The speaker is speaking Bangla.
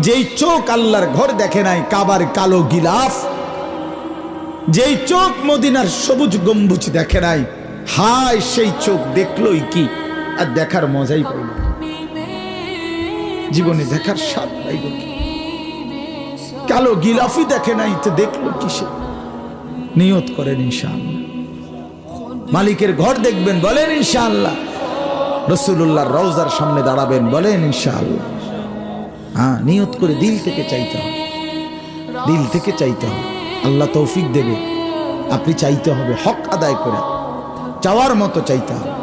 যেই চোখ আল্লাহর ঘর দেখে নাই, কাবার কালো গিলাফ, যেই চোখ মদিনার সবুজ গম্বুজ দেখে নাই, হায় সেই চোখ দেখলোই কি আর দেখার মজাই পাইল, জীবনে দেখার স্বাদ পাইল কি? কালো গিলাফই দেখে নাই তো দেখলো কিসে? নিয়ত করেন ইনশাআল্লাহ মালিকের ঘর দেখবেন, বলেন ইনশাআল্লাহ। রাসূলুল্লাহর রওজার সামনে দাঁড়াবেন, বলেন ইনশাআল্লাহ। হ্যাঁ, নিয়ত করে দিল থেকে চাইতে হবে, দিল থেকে চাইতে হবে। আল্লাহ তৌফিক দেবে। আপনি চাইতে হবে, হক আদায় করে চাওয়ার মতো চাইতে হবে।